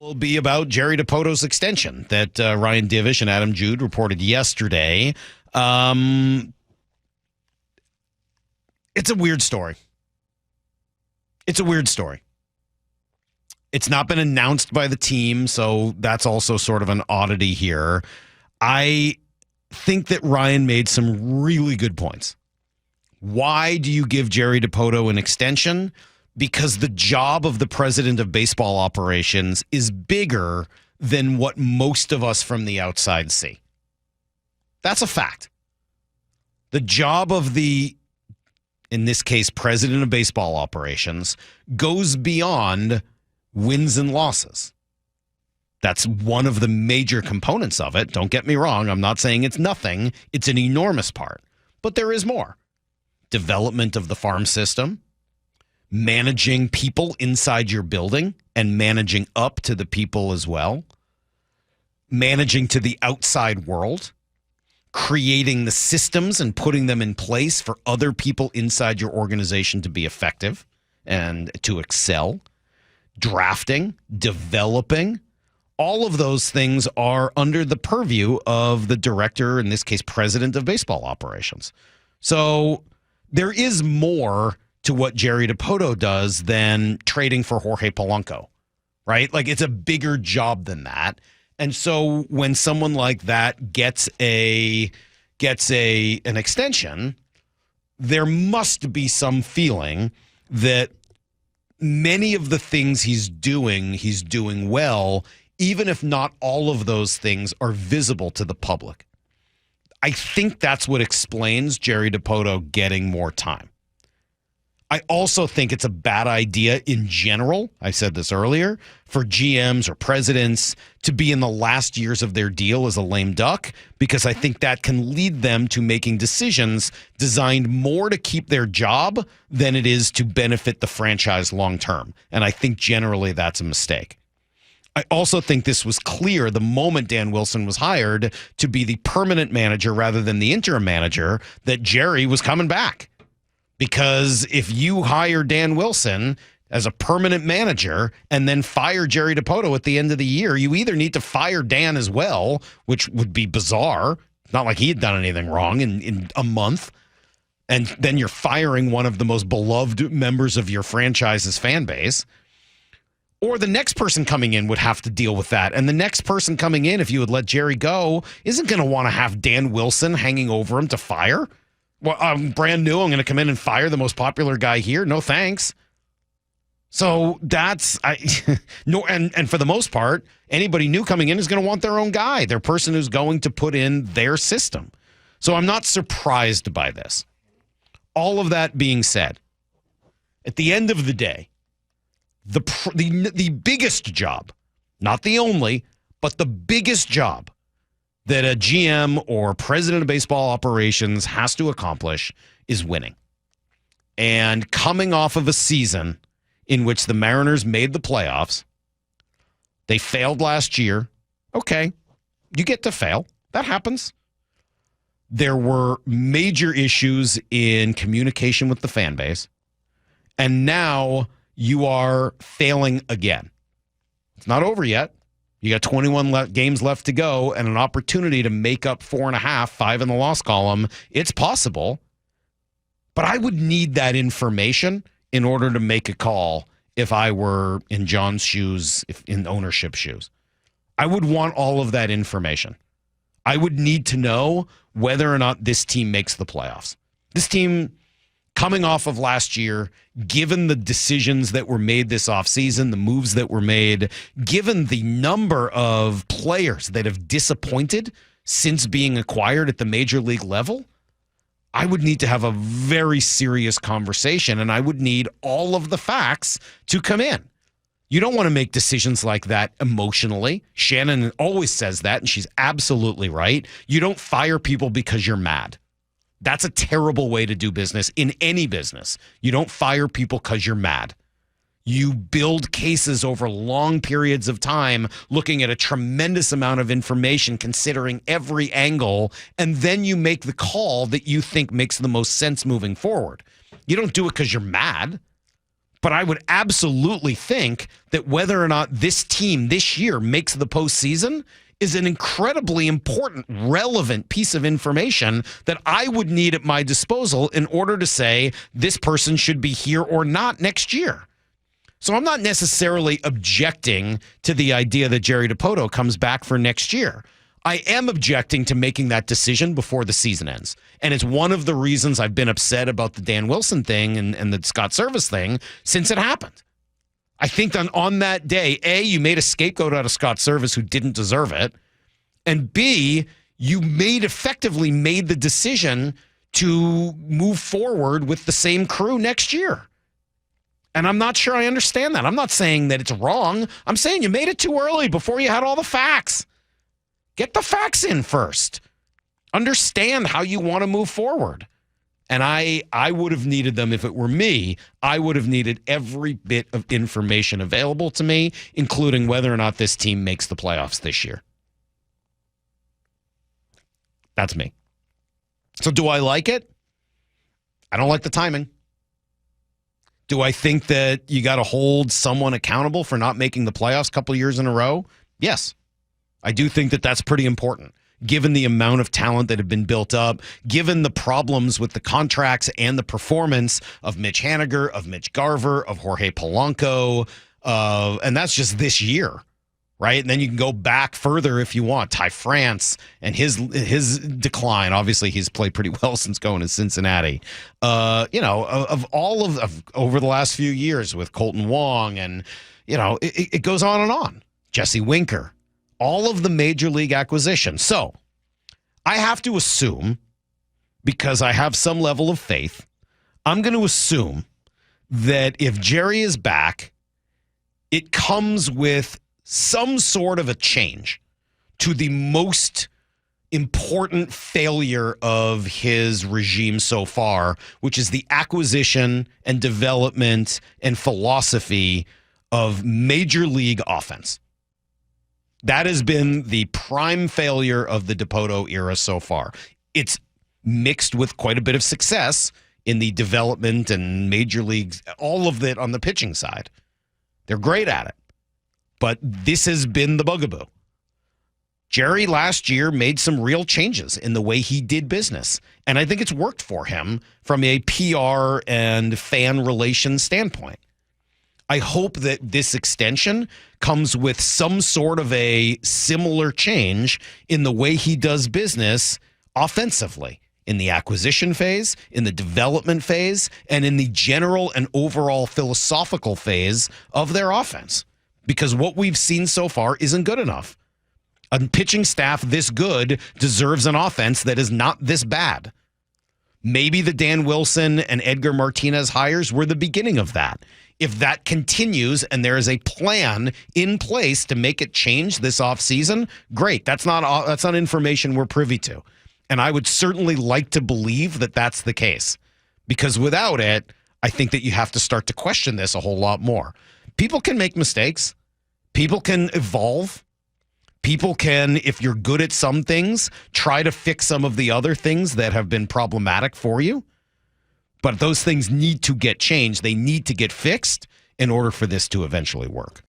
Will be about Jerry Dipoto's extension that Ryan Divish and Adam Jude reported yesterday. It's a weird story. It's not been announced by the team, so that's also sort of an oddity here. I think that Ryan made some really good points. Why do you give Jerry Dipoto an extension? Because the job of the president of baseball operations is bigger than what most of us from the outside see. That's a fact. The job of the, in this case, president of baseball operations goes beyond wins and losses. That's one of the major components of it. Don't get me wrong. I'm not saying it's nothing. It's an enormous part. But there is more. Development of the farm system, managing people inside your building and managing up to the people as well, managing to the outside world, creating the systems and putting them in place for other people inside your organization to be effective and to excel, drafting, developing. All of those things are under the purview of the director, in this case, president of baseball operations. So there is more to what Jerry Dipoto does than trading for Jorge Polanco, right? Like, it's a bigger job than that. And so when someone like that gets an extension, there must be some feeling that many of the things he's doing well, even if not all of those things are visible to the public. I think that's what explains Jerry Dipoto getting more time. I also think it's a bad idea in general, I said this earlier, for GMs or presidents to be in the last years of their deal as a lame duck, because I think that can lead them to making decisions designed more to keep their job than it is to benefit the franchise long term. And I think generally that's a mistake. I also think this was clear the moment Dan Wilson was hired to be the permanent manager rather than the interim manager, that Jerry was coming back. Because if you hire Dan Wilson as a permanent manager and then fire Jerry Dipoto at the end of the year, you either need to fire Dan as well, which would be bizarre. Not like he had done anything wrong in a month. And then you're firing one of the most beloved members of your franchise's fan base. Or the next person coming in would have to deal with that. And the next person coming in, if you would let Jerry go, isn't going to want to have Dan Wilson hanging over him to fire. Well, I'm brand new. I'm going to come in and fire the most popular guy here. No thanks. So that's no, and for the most part, anybody new coming in is going to want their own guy, their person who's going to put in their system. So I'm not surprised by this. All of that being said, at the end of the day, the biggest job, not the only, but the biggest job that a GM or president of baseball operations has to accomplish is winning. And coming off of a season in which the Mariners made the playoffs, they failed last year. Okay, you get to fail. That happens. There were major issues in communication with the fan base. And now you are failing again. It's not over yet. You got 21 games left to go and an opportunity to make up 4.5, 5 in the loss column. It's possible. But I would need that information in order to make a call if I were in John's shoes, if in ownership shoes. I would want all of that information. I would need to know whether or not this team makes the playoffs. This team, coming off of last year, given the decisions that were made this offseason, the moves that were made, given the number of players that have disappointed since being acquired at the major league level, I would need to have a very serious conversation, and I would need all of the facts to come in. You don't want to make decisions like that emotionally. Shannon always says that, and she's absolutely right. You don't fire people because you're mad. That's a terrible way to do business in any business. You don't fire people because you're mad. You build cases over long periods of time, looking at a tremendous amount of information, considering every angle, and then you make the call that you think makes the most sense moving forward. You don't do it because you're mad. But I would absolutely think that whether or not this team this year makes the postseason is an incredibly important, relevant piece of information that I would need at my disposal in order to say this person should be here or not next year. So I'm not necessarily objecting to the idea that Jerry Dipoto comes back for next year. I am objecting to making that decision before the season ends. And it's one of the reasons I've been upset about the Dan Wilson thing and the Scott Service thing since it happened. I think that on that day, A, you made a scapegoat out of Scott Service who didn't deserve it. And B, you effectively made the decision to move forward with the same crew next year. And I'm not sure I understand that. I'm not saying that it's wrong. I'm saying you made it too early before you had all the facts. Get the facts in first. Understand how you want to move forward. And I would have needed them if it were me. I would have needed every bit of information available to me, including whether or not this team makes the playoffs this year. That's me. So do I like it? I don't like the timing. Do I think that you got to hold someone accountable for not making the playoffs a couple of years in a row? Yes. I do think that that's pretty important, given the amount of talent that have been built up, given the problems with the contracts and the performance of Mitch Haniger, of Mitch Garver, of Jorge Polanco, and that's just this year, right? And then you can go back further if you want. Ty France and his decline. Obviously, he's played pretty well since going to Cincinnati. Of all of over the last few years with Colton Wong, and it goes on and on. Jesse Winker. All of the major league acquisitions. So I have to assume, because I have some level of faith, I'm going to assume that if Jerry is back, it comes with some sort of a change to the most important failure of his regime so far, which is the acquisition and development and philosophy of major league offense. That has been the prime failure of the Dipoto era so far. It's mixed with quite a bit of success in the development and major leagues, all of it on the pitching side. They're great at it. But this has been the bugaboo. Jerry last year made some real changes in the way he did business. And I think it's worked for him from a PR and fan relations standpoint. I hope that this extension comes with some sort of a similar change in the way he does business offensively, in the acquisition phase, in the development phase, and in the general and overall philosophical phase of their offense. Because what we've seen so far isn't good enough. A pitching staff this good deserves an offense that is not this bad. Maybe the Dan Wilson and Edgar Martinez hires were the beginning of that. If that continues and there is a plan in place to make it change this offseason, great. That's not information we're privy to. And I would certainly like to believe that that's the case. Because without it, I think that you have to start to question this a whole lot more. People can make mistakes. People can evolve. People can, if you're good at some things, try to fix some of the other things that have been problematic for you. But those things need to get changed. They need to get fixed in order for this to eventually work.